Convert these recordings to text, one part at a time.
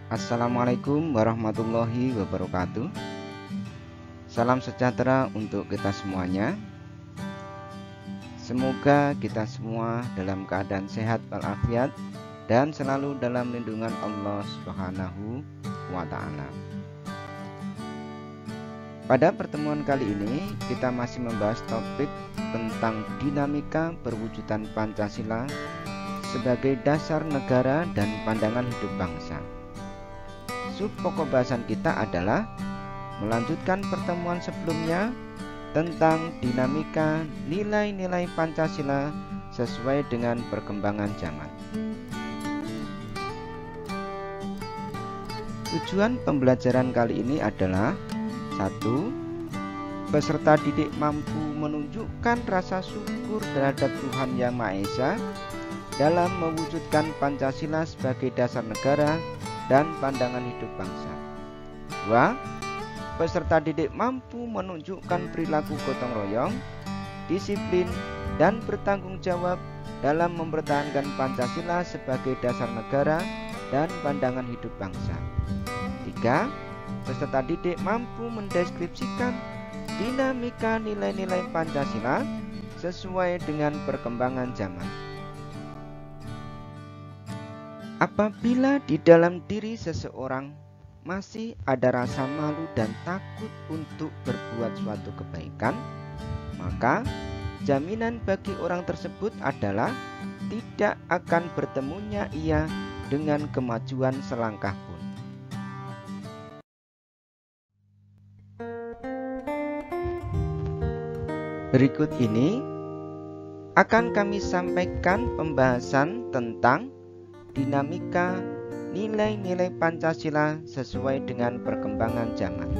Assalamualaikum warahmatullahi wabarakatuh. Salam sejahtera untuk kita semuanya. Semoga kita semua dalam keadaan sehat walafiat dan selalu dalam lindungan Allah Subhanahu wa Ta'ala. Pada pertemuan kali ini kita masih membahas topik tentang dinamika perwujudan Pancasila sebagai dasar negara dan pandangan hidup bangsa. Subpokok bahasan kita adalah melanjutkan pertemuan sebelumnya tentang dinamika nilai-nilai Pancasila sesuai dengan perkembangan zaman. Tujuan pembelajaran kali ini adalah 1. Peserta didik mampu menunjukkan rasa syukur terhadap Tuhan Yang Maha Esa dalam mewujudkan Pancasila sebagai dasar negara dan pandangan hidup bangsa. 2. Peserta didik mampu menunjukkan perilaku gotong royong, disiplin, dan bertanggung jawab dalam mempertahankan Pancasila sebagai dasar negara dan pandangan hidup bangsa. 3. Peserta didik mampu mendeskripsikan dinamika nilai-nilai Pancasila sesuai dengan perkembangan zaman. Apabila di dalam diri seseorang masih ada rasa malu dan takut untuk berbuat suatu kebaikan, maka jaminan bagi orang tersebut adalah tidak akan bertemunya ia dengan kemajuan selangkah pun. Berikut ini akan kami sampaikan pembahasan tentang dinamika nilai-nilai Pancasila sesuai dengan perkembangan zaman.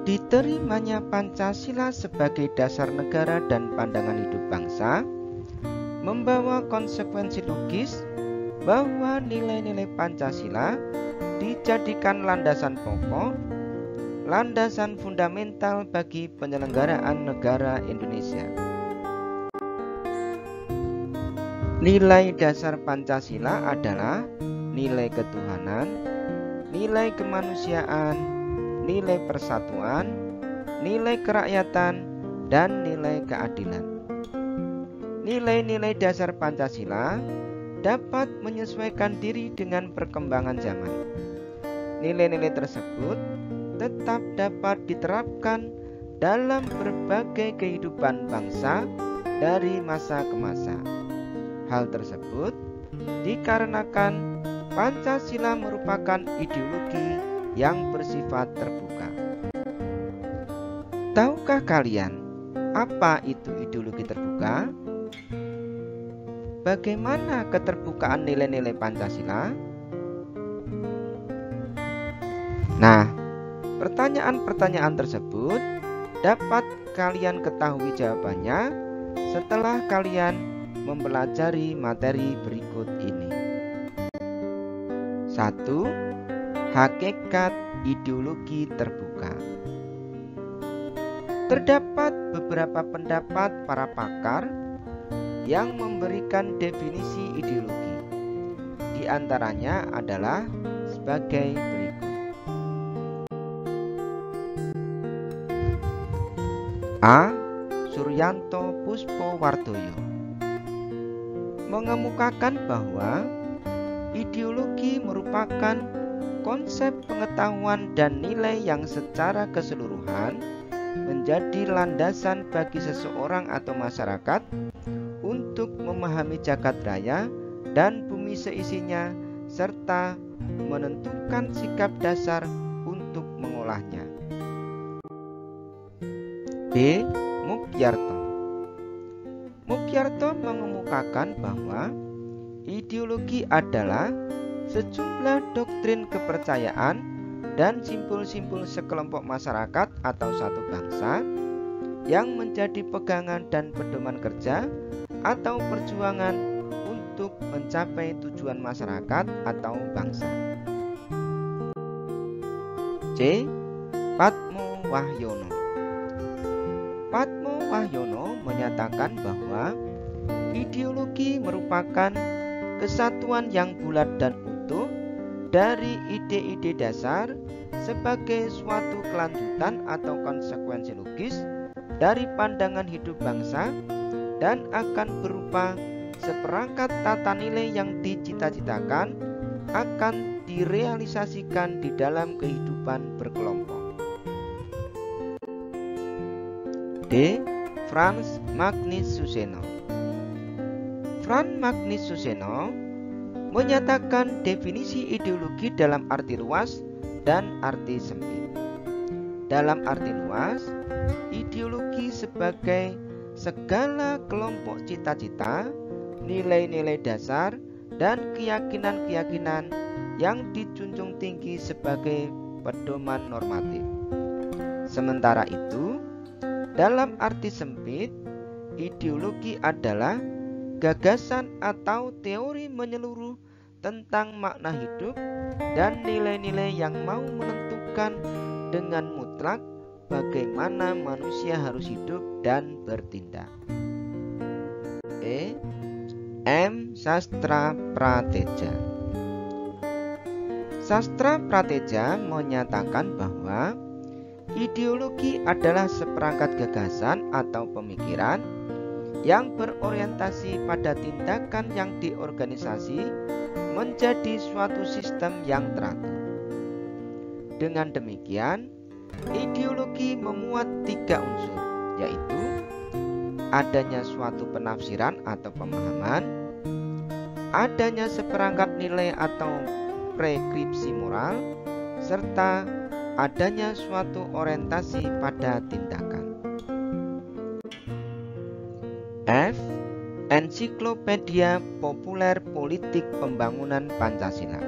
Diterimanya Pancasila sebagai dasar negara dan pandangan hidup bangsa membawa konsekuensi logis bahwa nilai-nilai Pancasila dijadikan landasan pokok, landasan fundamental bagi penyelenggaraan negara Indonesia. Nilai dasar Pancasila adalah nilai ketuhanan, nilai kemanusiaan, nilai persatuan, nilai kerakyatan, dan nilai keadilan. Nilai-nilai dasar Pancasila dapat menyesuaikan diri dengan perkembangan zaman. Nilai-nilai tersebut tetap dapat diterapkan dalam berbagai kehidupan bangsa dari masa ke masa. Hal tersebut dikarenakan Pancasila merupakan ideologi yang bersifat terbuka. Tahukah kalian apa itu ideologi terbuka? Bagaimana keterbukaan nilai-nilai Pancasila? Nah, pertanyaan-pertanyaan tersebut dapat kalian ketahui jawabannya setelah kalian mempelajari materi berikut ini. 1. Hakikat ideologi terbuka. Terdapat beberapa pendapat para pakar yang memberikan definisi ideologi. Di antaranya adalah sebagai berikut. A. Suryanto Puspowardoyo mengemukakan bahwa ideologi merupakan konsep pengetahuan dan nilai yang secara keseluruhan menjadi landasan bagi seseorang atau masyarakat untuk memahami jagat raya dan bumi seisinya serta menentukan sikap dasar untuk mengolahnya. B. Mugyarto mengemukakan bahwa ideologi adalah sejumlah doktrin kepercayaan dan simpul-simpul sekelompok masyarakat atau satu bangsa yang menjadi pegangan dan pedoman kerja atau perjuangan untuk mencapai tujuan masyarakat atau bangsa. C. Patmo Wahyono menyatakan bahwa ideologi merupakan kesatuan yang bulat dan utuh dari ide-ide dasar sebagai suatu kelanjutan atau konsekuensi logis dari pandangan hidup bangsa dan akan berupa seperangkat tata nilai yang dicita-citakan akan direalisasikan di dalam kehidupan berkelompok. D. Frans Magnus Suseno. Frans Magnus Suseno menyatakan definisi ideologi dalam arti luas dan arti sempit. Dalam arti luas, ideologi sebagai segala kelompok cita-cita, nilai-nilai dasar, dan keyakinan-keyakinan yang dijunjung tinggi sebagai pedoman normatif. Sementara itu, dalam arti sempit, ideologi adalah gagasan atau teori menyeluruh tentang makna hidup dan nilai-nilai yang mau menentukan dengan mutlak bagaimana manusia harus hidup dan bertindak. E. M. Sastra Prateja. Sastra Prateja menyatakan bahwa ideologi adalah seperangkat gagasan atau pemikiran yang berorientasi pada tindakan yang diorganisasi menjadi suatu sistem yang teratur. Dengan demikian, ideologi memuat 3 unsur, yaitu adanya suatu penafsiran atau pemahaman, adanya seperangkat nilai atau preskripsi moral, serta adanya suatu orientasi pada tindakan. F. Ensiklopedia Populer Politik Pembangunan Pancasila.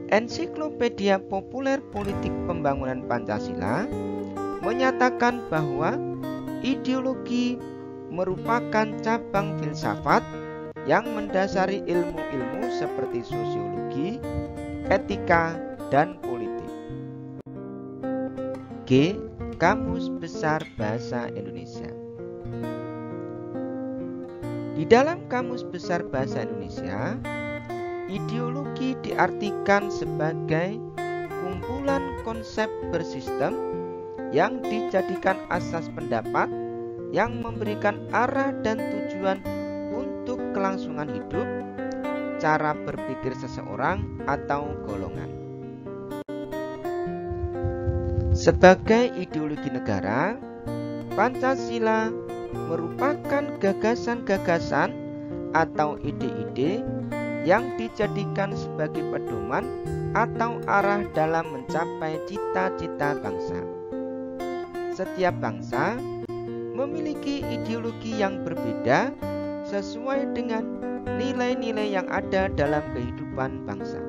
Ensiklopedia Populer Politik Pembangunan Pancasila menyatakan bahwa ideologi merupakan cabang filsafat yang mendasari ilmu-ilmu seperti sosiologi, etika, dan politik. G. Kamus Besar Bahasa Indonesia. Di dalam Kamus Besar Bahasa Indonesia, ideologi diartikan sebagai kumpulan konsep bersistem yang dijadikan asas pendapat yang memberikan arah dan tujuan untuk kelangsungan hidup, cara berpikir seseorang atau golongan. Sebagai ideologi negara, Pancasila merupakan gagasan-gagasan atau ide-ide yang dijadikan sebagai pedoman atau arah dalam mencapai cita-cita bangsa. Setiap bangsa memiliki ideologi yang berbeda sesuai dengan nilai-nilai yang ada dalam kehidupan bangsa.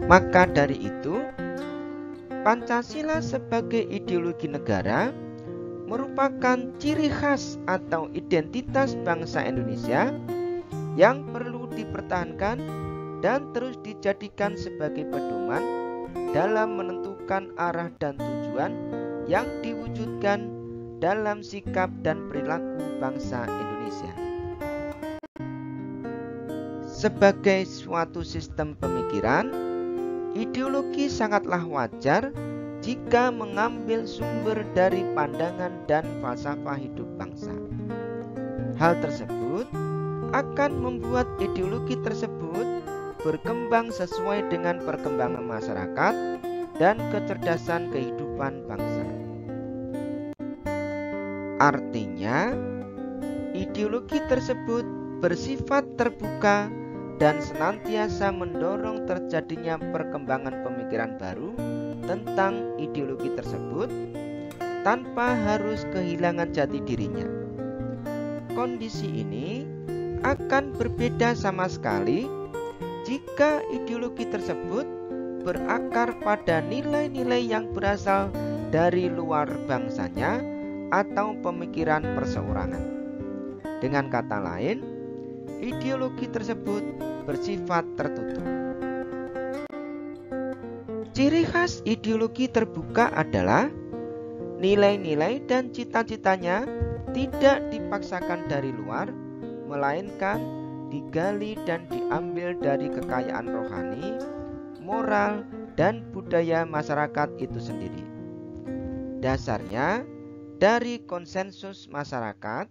Maka dari itu, Pancasila sebagai ideologi negara merupakan ciri khas atau identitas bangsa Indonesia yang perlu dipertahankan dan terus dijadikan sebagai pedoman dalam menentukan arah dan tujuan yang diwujudkan dalam sikap dan perilaku bangsa Indonesia. Sebagai suatu sistem pemikiran, ideologi sangatlah wajar jika mengambil sumber dari pandangan dan falsafah hidup bangsa. Hal tersebut akan membuat ideologi tersebut berkembang sesuai dengan perkembangan masyarakat dan kecerdasan kehidupan bangsa. Artinya, ideologi tersebut bersifat terbuka dan senantiasa mendorong terjadinya perkembangan pemikiran baru tentang ideologi tersebut tanpa harus kehilangan jati dirinya. Kondisi ini akan berbeda sama sekali jika ideologi tersebut berakar pada nilai-nilai yang berasal dari luar bangsanya atau pemikiran perseorangan. Dengan kata lain, ideologi tersebut bersifat tertutup. Ciri khas ideologi terbuka adalah nilai-nilai dan cita-citanya tidak dipaksakan dari luar, melainkan digali dan diambil dari kekayaan rohani, moral, dan budaya masyarakat itu sendiri. Dasarnya dari konsensus masyarakat,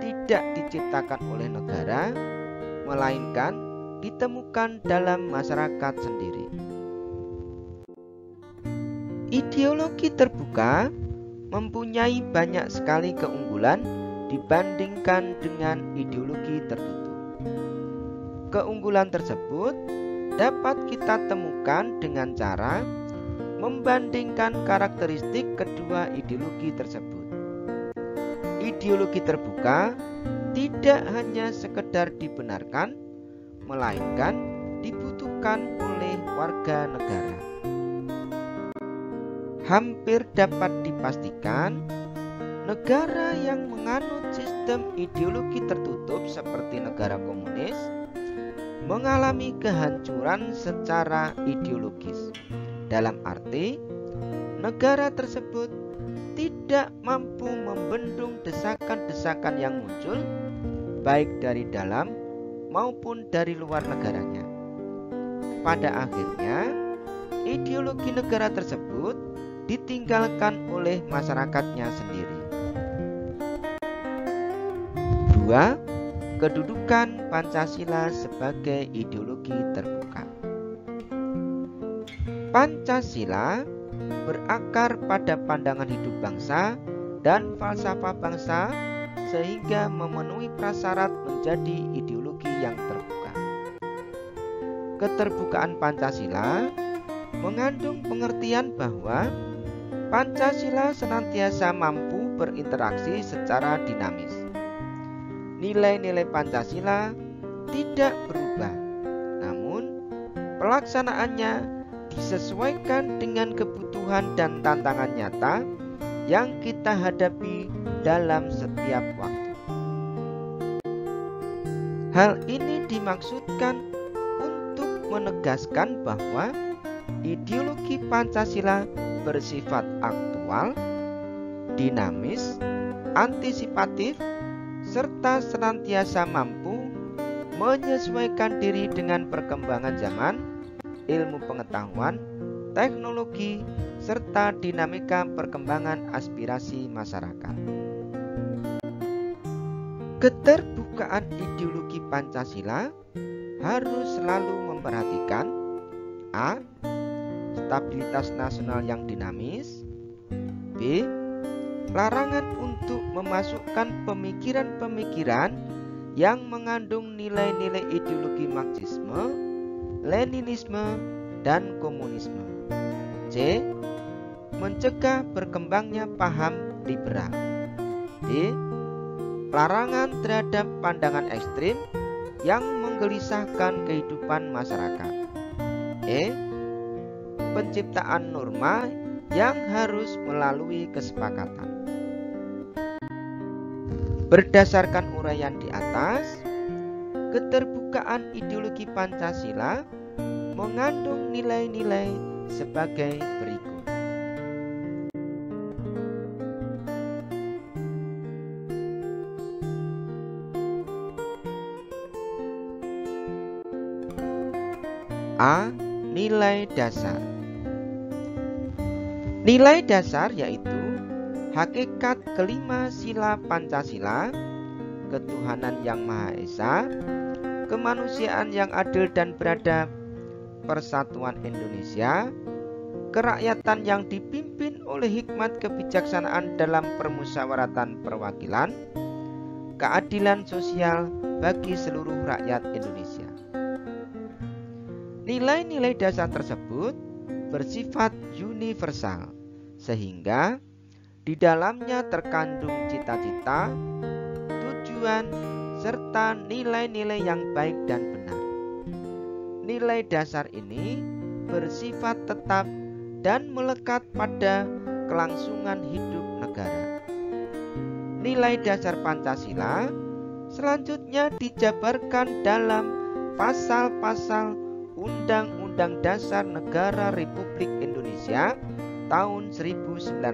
tidak diciptakan oleh negara, melainkan ditemukan dalam masyarakat sendiri. Ideologi terbuka mempunyai banyak sekali keunggulan dibandingkan dengan ideologi tertutup. Keunggulan tersebut dapat kita temukan dengan cara membandingkan karakteristik kedua ideologi tersebut. Ideologi terbuka tidak hanya sekedar dibenarkan, melainkan dibutuhkan oleh warga negara. Hampir dapat dipastikan, negara yang menganut sistem ideologi tertutup seperti negara komunis mengalami kehancuran secara ideologis. Dalam arti, negara tersebut tidak mampu membendung desakan-desakan yang muncul baik dari dalam maupun dari luar negaranya. Pada akhirnya, ideologi negara tersebut ditinggalkan oleh masyarakatnya sendiri. 2. Kedudukan Pancasila sebagai ideologi terbuka. Pancasila berakar pada pandangan hidup bangsa dan falsafah bangsa sehingga memenuhi prasyarat menjadi ideologi yang terbuka. Keterbukaan Pancasila mengandung pengertian bahwa Pancasila senantiasa mampu berinteraksi secara dinamis. Nilai-nilai Pancasila tidak berubah, namun pelaksanaannya disesuaikan dengan kebutuhan dan tantangan nyata yang kita hadapi dalam setiap waktu. Hal ini dimaksudkan untuk menegaskan bahwa ideologi Pancasila bersifat aktual, dinamis, antisipatif, serta senantiasa mampu menyesuaikan diri dengan perkembangan zaman, ilmu pengetahuan, teknologi, serta dinamika perkembangan aspirasi masyarakat. Keterbukaan ideologi Pancasila harus selalu memperhatikan A. Stabilitas nasional yang dinamis, B. Larangan untuk memasukkan pemikiran-pemikiran yang mengandung nilai-nilai ideologi Marxisme, Leninisme, dan komunisme. C. Mencegah berkembangnya paham liberal. D. Larangan terhadap pandangan ekstrim yang menggelisahkan kehidupan masyarakat. E. Penciptaan norma yang harus melalui kesepakatan. Berdasarkan uraian di atas, keterbukaan ideologi Pancasila mengandung nilai-nilai sebagai berikut. A. Nilai dasar. Nilai dasar yaitu hakikat kelima sila Pancasila, ketuhanan yang Maha Esa, kemanusiaan yang adil dan beradab, persatuan Indonesia, kerakyatan yang dipimpin oleh hikmat kebijaksanaan dalam permusyawaratan perwakilan, keadilan sosial bagi seluruh rakyat Indonesia. Nilai-nilai dasar tersebut bersifat universal, sehingga di dalamnya terkandung cita-cita, tujuan, serta nilai-nilai yang baik dan benar. Nilai dasar ini bersifat tetap dan melekat pada kelangsungan hidup negara. Nilai dasar Pancasila selanjutnya dijabarkan dalam pasal-pasal Undang-Undang Dasar Negara Republik Indonesia tahun 1945.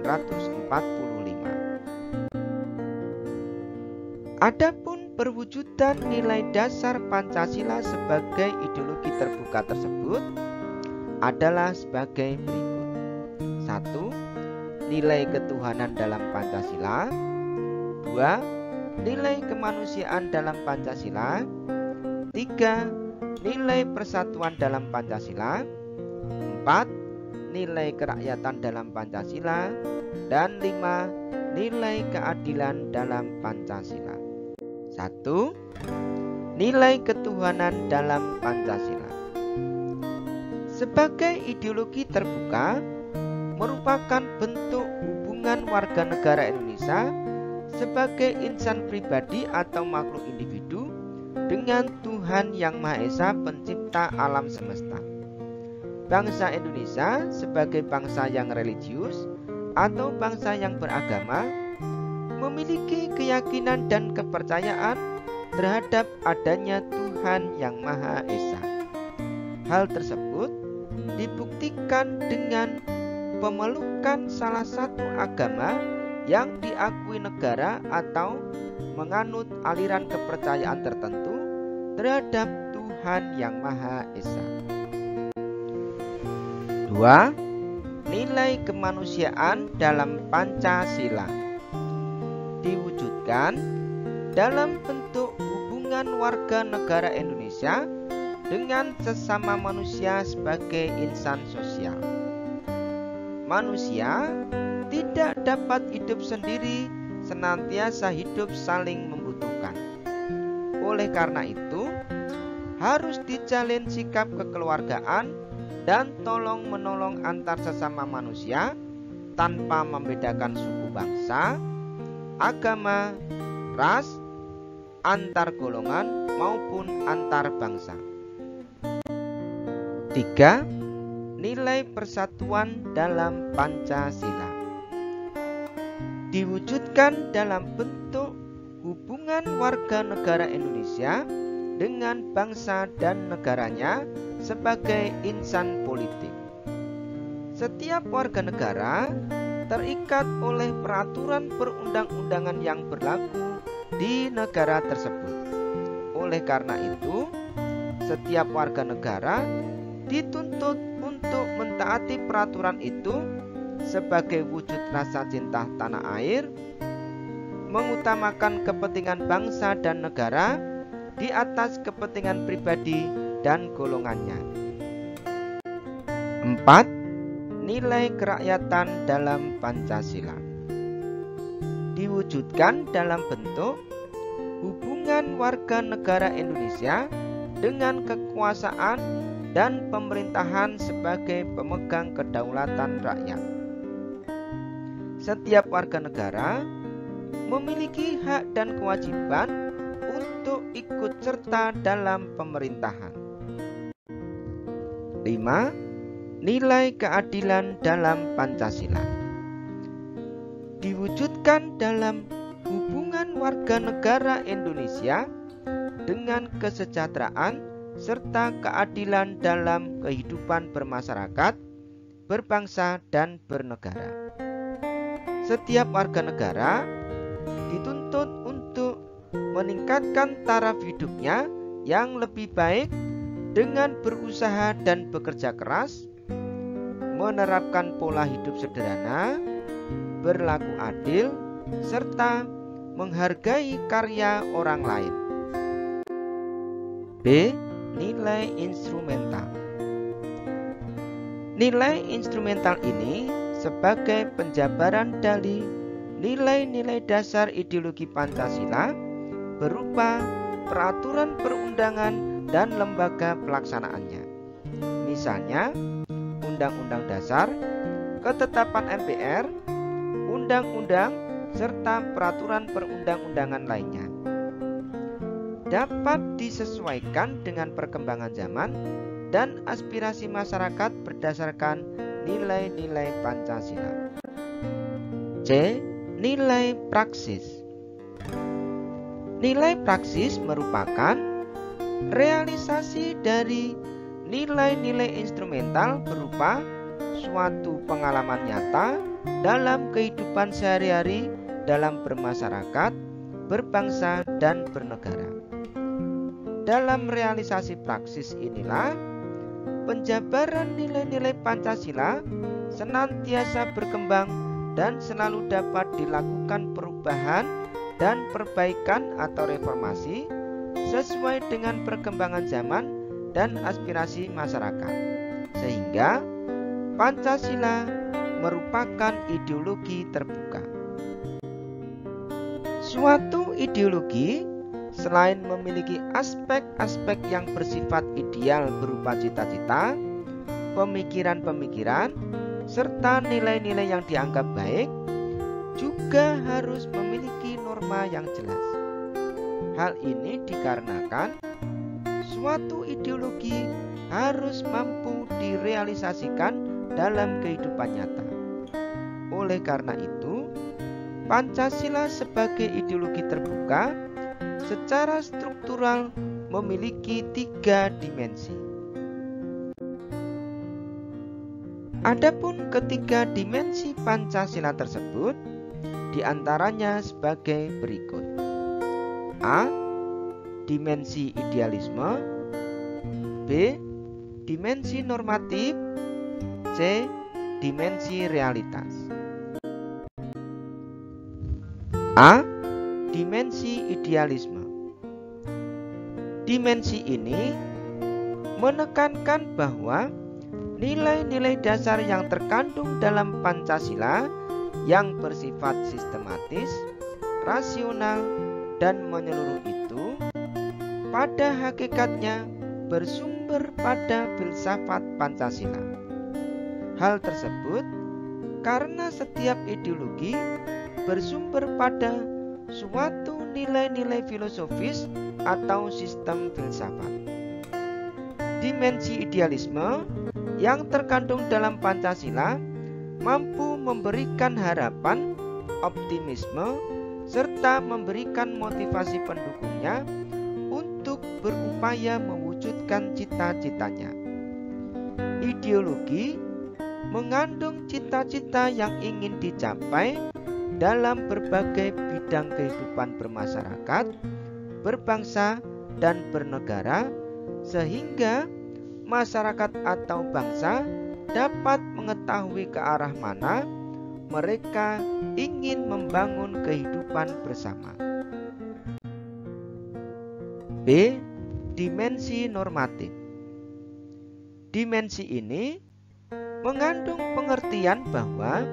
Adapun perwujudan nilai dasar Pancasila sebagai ideologi terbuka tersebut adalah sebagai berikut. 1. Nilai ketuhanan dalam Pancasila. 2. Nilai kemanusiaan dalam Pancasila. 3. Nilai persatuan dalam Pancasila. 4. Nilai kerakyatan dalam Pancasila. Dan 5. Nilai keadilan dalam Pancasila. 1. Nilai ketuhanan dalam Pancasila. Sebagai ideologi terbuka, merupakan bentuk hubungan warga negara Indonesia sebagai insan pribadi atau makhluk individu dengan Tuhan Yang Maha Esa pencipta alam semesta. Bangsa Indonesia sebagai bangsa yang religius atau bangsa yang beragama memiliki keyakinan dan kepercayaan terhadap adanya Tuhan Yang Maha Esa. Hal tersebut dibuktikan dengan pemelukan salah satu agama yang diakui negara atau menganut aliran kepercayaan tertentu terhadap Tuhan Yang Maha Esa. 2. Nilai kemanusiaan dalam Pancasila diwujudkan dalam bentuk hubungan warga negara Indonesia dengan sesama manusia sebagai insan sosial. Manusia tidak dapat hidup sendiri, senantiasa hidup saling membutuhkan. Oleh karena itu, harus dijalin sikap kekeluargaan dan tolong-menolong antar sesama manusia tanpa membedakan suku bangsa, agama, ras, antar golongan maupun antar bangsa. 3. Nilai persatuan dalam Pancasila diwujudkan dalam bentuk hubungan warga negara Indonesia dengan bangsa dan negaranya sebagai insan politik. Setiap warga negara terikat oleh peraturan perundang-undangan yang berlaku di negara tersebut. Oleh karena itu, setiap warga negara dituntut untuk mentaati peraturan itu sebagai wujud rasa cinta tanah air, mengutamakan kepentingan bangsa dan negara di atas kepentingan pribadi dan golongannya. 4. Nilai kerakyatan dalam Pancasila diwujudkan dalam bentuk hubungan warga negara Indonesia dengan kekuasaan dan pemerintahan sebagai pemegang kedaulatan rakyat. Setiap warga negara memiliki hak dan kewajiban untuk ikut serta dalam pemerintahan. 5. Nilai keadilan dalam Pancasila diwujudkan dalam hubungan warga negara Indonesia dengan kesejahteraan serta keadilan dalam kehidupan bermasyarakat, berbangsa, dan bernegara. Setiap warga negara dituntut untuk meningkatkan taraf hidupnya yang lebih baik dengan berusaha dan bekerja keras, menerapkan pola hidup sederhana, berlaku adil, serta menghargai karya orang lain. B. Nilai instrumental. Nilai instrumental ini sebagai penjabaran dari nilai-nilai dasar ideologi Pancasila berupa peraturan perundangan dan lembaga pelaksanaannya. Misalnya, Undang-Undang Dasar, Ketetapan MPR, Undang-Undang, serta peraturan perundang-undangan lainnya. Dapat disesuaikan dengan perkembangan zaman dan aspirasi masyarakat berdasarkan nilai-nilai Pancasila. C. Nilai praksis. Nilai praksis merupakan realisasi dari nilai-nilai instrumental berupa suatu pengalaman nyata dalam kehidupan sehari-hari dalam bermasyarakat, berbangsa, dan bernegara. Dalam realisasi praksis inilah penjabaran nilai-nilai Pancasila senantiasa berkembang dan selalu dapat dilakukan perubahan dan perbaikan atau reformasi sesuai dengan perkembangan zaman dan aspirasi masyarakat, sehingga Pancasila merupakan ideologi terbuka. Suatu ideologi selain memiliki aspek-aspek yang bersifat ideal berupa cita-cita, pemikiran-pemikiran, serta nilai-nilai yang dianggap baik, juga harus memiliki norma yang jelas. Hal ini dikarenakan suatu ideologi harus mampu direalisasikan dalam kehidupan nyata. Oleh karena itu, Pancasila sebagai ideologi terbuka secara struktural memiliki 3 dimensi. Adapun ketiga dimensi Pancasila tersebut diantaranya sebagai berikut. A. Dimensi idealisme. B. Dimensi normatif. C. Dimensi realitas. A. Dimensi idealisme. Dimensi ini menekankan bahwa nilai-nilai dasar yang terkandung dalam Pancasila yang bersifat sistematis, rasional, dan menyeluruh itu pada hakikatnya bersumber pada filsafat Pancasila. Hal tersebut karena setiap ideologi bersumber pada suatu nilai-nilai filosofis atau sistem filsafat. Dimensi idealisme yang terkandung dalam Pancasila mampu memberikan harapan, optimisme, serta memberikan motivasi pendukungnya untuk berupaya mewujudkan cita-citanya. Ideologi mengandung cita-cita yang ingin dicapai dalam berbagai bidang kehidupan bermasyarakat, berbangsa, dan bernegara, sehingga masyarakat atau bangsa dapat mengetahui ke arah mana mereka ingin membangun kehidupan bersama. B. Dimensi normatif. Dimensi ini mengandung pengertian bahwa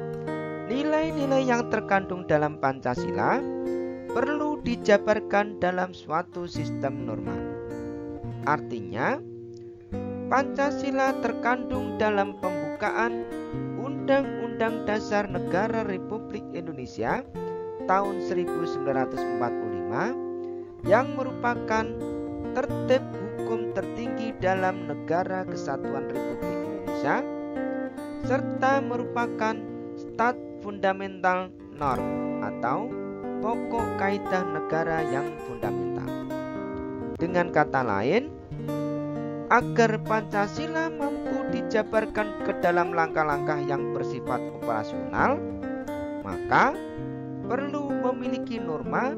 nilai-nilai yang terkandung dalam Pancasila perlu dijabarkan dalam suatu sistem norma. Artinya, Pancasila terkandung dalam pembukaan Undang-Undang Dasar Negara Republik Indonesia tahun 1945 yang merupakan tertib hukum tertinggi dalam Negara Kesatuan Republik Indonesia serta merupakan stat fundamental norm atau pokok kaidah negara yang fundamental. Dengan kata lain, agar Pancasila mampu dijabarkan ke dalam langkah-langkah yang bersifat operasional, maka perlu memiliki norma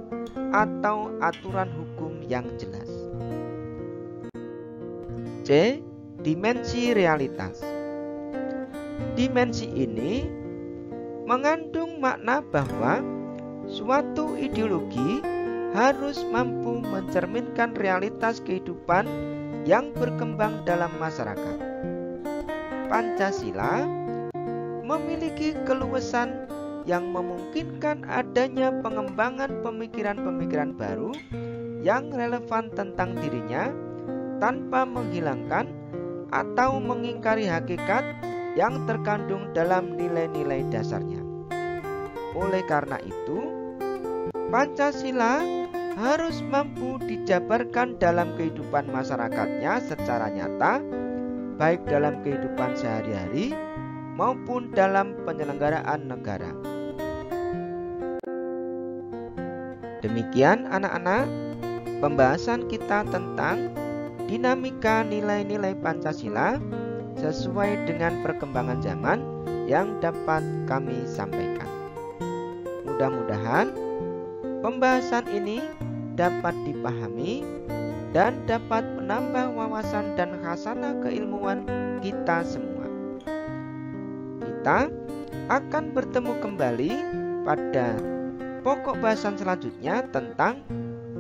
atau aturan hukum yang jelas. C. Dimensi realitas. Dimensi ini mengandung makna bahwa suatu ideologi harus mampu mencerminkan realitas kehidupan yang berkembang dalam masyarakat. Pancasila memiliki keluasan yang memungkinkan adanya pengembangan pemikiran-pemikiran baru yang relevan tentang dirinya tanpa menghilangkan atau mengingkari hakikat yang terkandung dalam nilai-nilai dasarnya. Oleh karena itu, Pancasila harus mampu dijabarkan dalam kehidupan masyarakatnya secara nyata, baik dalam kehidupan sehari-hari maupun dalam penyelenggaraan negara. Demikian anak-anak, pembahasan kita tentang dinamika nilai-nilai Pancasila sesuai dengan perkembangan zaman yang dapat kami sampaikan. Mudah-mudahan pembahasan ini dapat dipahami dan dapat menambah wawasan dan khasanah keilmuan kita semua. Kita akan bertemu kembali pada pokok bahasan selanjutnya tentang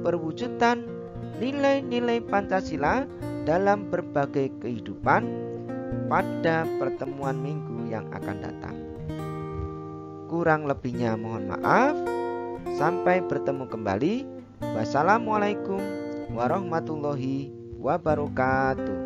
perwujudan nilai-nilai Pancasila dalam berbagai kehidupan pada pertemuan minggu yang akan datang. Kurang lebihnya mohon maaf. Sampai bertemu kembali. Wassalamualaikum warahmatullahi wabarakatuh.